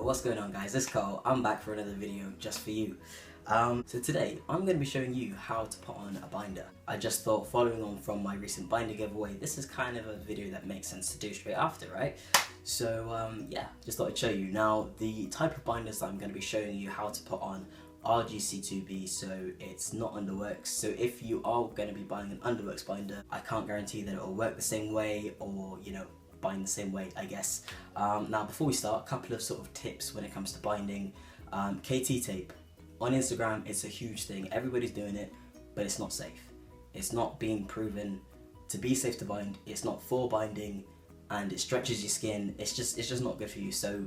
what's going on guys, it's Carl. I'm back for another video just for you. So today I'm going to be showing you how to put on a binder. I just thought, following on from my recent binder giveaway, this is kind of a video that makes sense to do straight after, right? So yeah, just thought I'd show you. Now the type of binders that I'm going to be showing you how to put on are GC2B, so it's not Underworks. So if you are going to be buying an Underworks binder, I can't guarantee that it will work the same way, or bind the same way, I guess. Now before we start, a couple of sort of tips when it comes to binding. KT tape. On Instagram, it's a huge thing. Everybody's doing it, but it's not safe. It's not being proven to be safe to bind. It's not for binding, and it stretches your skin. It's just not good for you. So,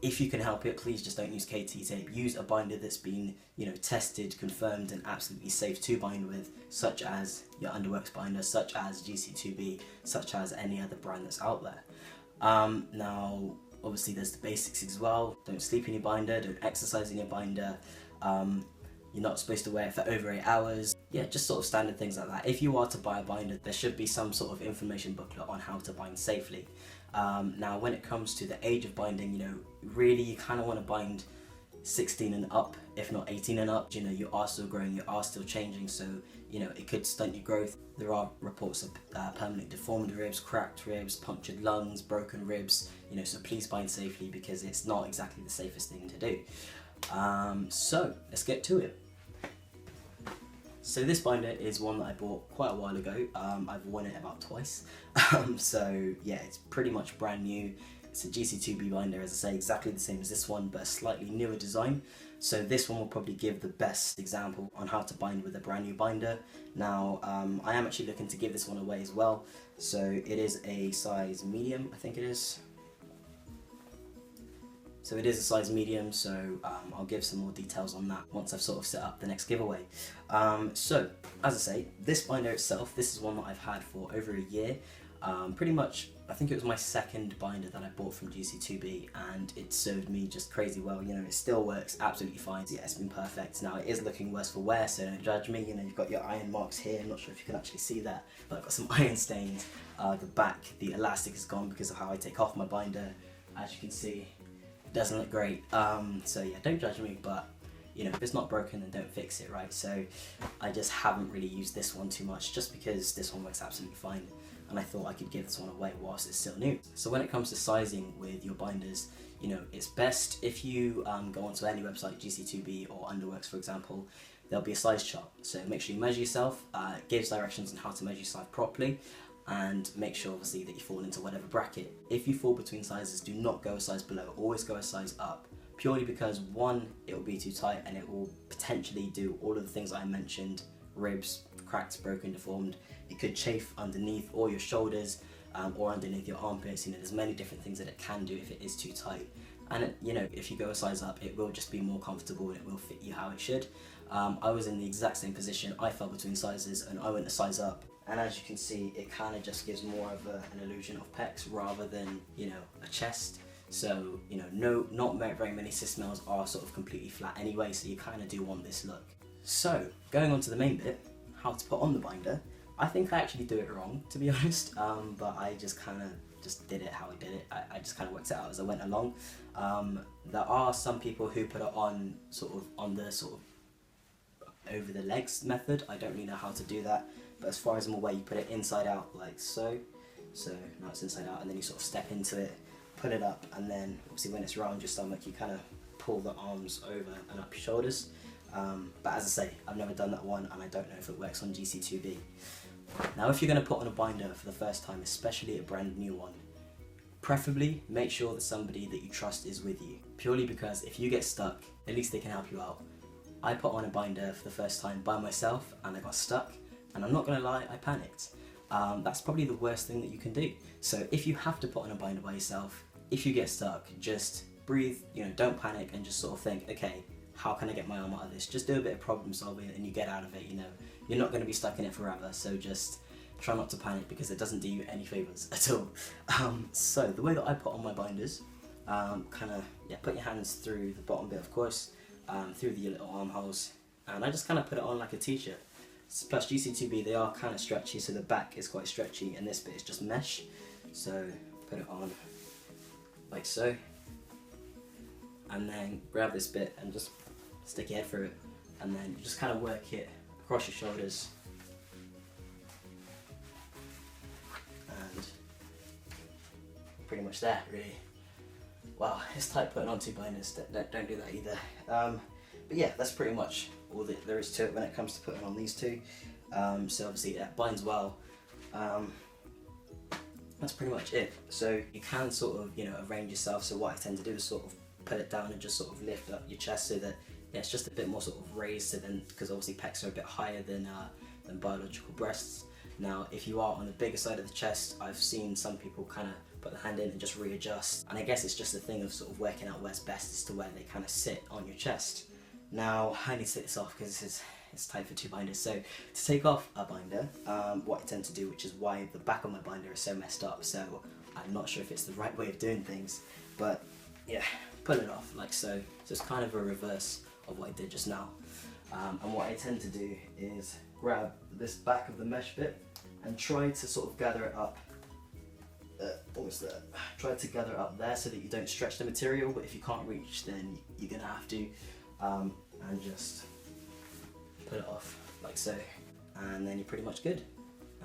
if you can help it, please just don't use KT tape. Use a binder that's been, tested, confirmed, and absolutely safe to bind with, such as your Underworks binder, such as GC2B, such as any other brand that's out there. Now, obviously there's the basics as well. Don't sleep in your binder, don't exercise in your binder. You're not supposed to wear it for over 8 hours. Yeah, just sort of standard things like that. If you are to buy a binder, there should be some sort of information booklet on how to bind safely. Now when it comes to the age of binding, really you kind of want to bind 16 and up, if not 18 and up. You are still growing, you are still changing, so it could stunt your growth. There are reports of permanently deformed ribs, cracked ribs, punctured lungs, broken ribs, so please bind safely, because it's not exactly the safest thing to do. So let's get to it. So this binder is one that I bought quite a while ago. I've worn it about twice. So yeah, it's pretty much brand new. It's a GC2B binder, as I say, exactly the same as this one, but a slightly newer design. So this one will probably give the best example on how to bind with a brand new binder. Now, I am actually looking to give this one away as well. So it is a size medium, I think it is. So it is a size medium, so I'll give some more details on that once I've sort of set up the next giveaway. So, as I say, this binder itself, this is one that I've had for over a year. Pretty much, I think it was my second binder that I bought from GC2B, and it served me just crazy well. It still works absolutely fine. Yeah, it's been perfect. Now it is looking worse for wear, so don't judge me. You've got your iron marks here. I'm not sure if you can actually see that, but I've got some iron stains. The back, the elastic is gone because of how I take off my binder. As you can see, it doesn't look great. So yeah, don't judge me, but if it's not broken, then don't fix it, right? So I just haven't really used this one too much, just because this one works absolutely fine, and I thought I could give this one away whilst it's still new. So when it comes to sizing with your binders, it's best if you go onto any website, GC2B or Underworks for example, there'll be a size chart. So make sure you measure yourself. It gives directions on how to measure yourself properly, and make sure obviously that you fall into whatever bracket. If you fall between sizes, do not go a size below, always go a size up. Purely because, one, it will be too tight and it will potentially do all of the things I mentioned: ribs, cracked, broken, deformed. It could chafe underneath or your shoulders, or underneath your armpits. There's many different things that it can do if it is too tight. And if you go a size up, it will just be more comfortable and it will fit you how it should. I was in the exact same position. I fell between sizes and I went a size up. And as you can see, it kind of just gives more of an illusion of pecs rather than, a chest. So, not very many cis males are sort of completely flat anyway, so you kind of do want this look. So, going on to the main bit, how to put on the binder. I think I actually do it wrong, to be honest, but I just did it how I did it. I just kind of worked it out as I went along. There are some people who put it on on the over the legs method. I don't really know how to do that, but as far as I'm aware, you put it inside out like so. So now it's inside out, and then you sort of step into it, put it up, and then obviously when it's around your stomach, you kind of pull the arms over and up your shoulders. But as I say, I've never done that one, and I don't know if it works on GC2B. Now, if you're going to put on a binder for the first time, especially a brand new one, preferably make sure that somebody that you trust is with you. Purely because if you get stuck, at least they can help you out. I put on a binder for the first time by myself, and I got stuck, and I'm not going to lie, I panicked. That's probably the worst thing that you can do. So if you have to put on a binder by yourself, if you get stuck, just breathe, don't panic, and just sort of think, okay, how can I get my arm out of this? Just do a bit of problem solving and you get out of it. You're not going to be stuck in it forever, so just try not to panic, because it doesn't do you any favours at all. So the way that I put on my binders, put your hands through the bottom bit, of course, through the little armholes, and I just kind of put it on like a t-shirt. Plus GC2B, they are kind of stretchy, so the back is quite stretchy, and this bit is just mesh. So put it on like so, and then grab this bit and just stick your head through it, and then you just kind of work it across your shoulders, and pretty much there, really. Wow, it's tight putting on 2 binders, don't do that either. But yeah, that's pretty much all that there is to it when it comes to putting on these 2. So obviously that binds well. That's pretty much it. So you can sort of, arrange yourself. So what I tend to do is sort of put it down and just sort of lift up your chest so that it's just a bit more sort of raised, so then, because obviously pecs are a bit higher than biological breasts. Now, if you are on the bigger side of the chest, I've seen some people kind of put the hand in and just readjust. And I guess it's just a thing of sort of working out where's best as to where they kind of sit on your chest. Now, I need to take this off because it's tight for 2 binders. So to take off a binder, what I tend to do, which is why the back of my binder is so messed up, so I'm not sure if it's the right way of doing things, but yeah, pull it off like so. So it's kind of a reverse of what I did just now. And what I tend to do is grab this back of the mesh bit and try to sort of gather it up, almost there. Try to gather it up there so that you don't stretch the material, but if you can't reach, then you're gonna have to, and just put it off like so, and then you're pretty much good.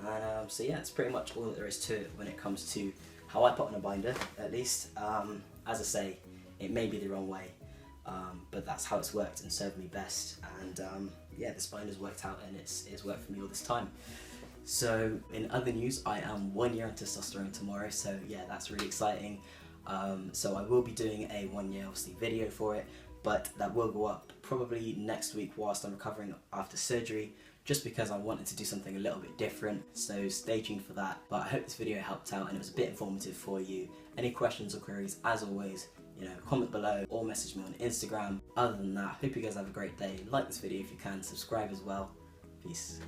And so yeah, it's pretty much all that there is to it when it comes to how I put on a binder, at least. As I say, it may be the wrong way, but that's how it's worked and served me best. And yeah, this binder's worked out, and it's worked for me all this time. So in other news, I am 1 year on testosterone tomorrow, so yeah, that's really exciting. So I will be doing a 1 year obviously video for it, but that will go up probably next week whilst I'm recovering after surgery, just because I wanted to do something a little bit different, so stay tuned for that. But I hope this video helped out and it was a bit informative for you. Any questions or queries, as always, comment below or message me on Instagram. Other than that, hope you guys have a great day. Like this video if you can, subscribe as well. Peace.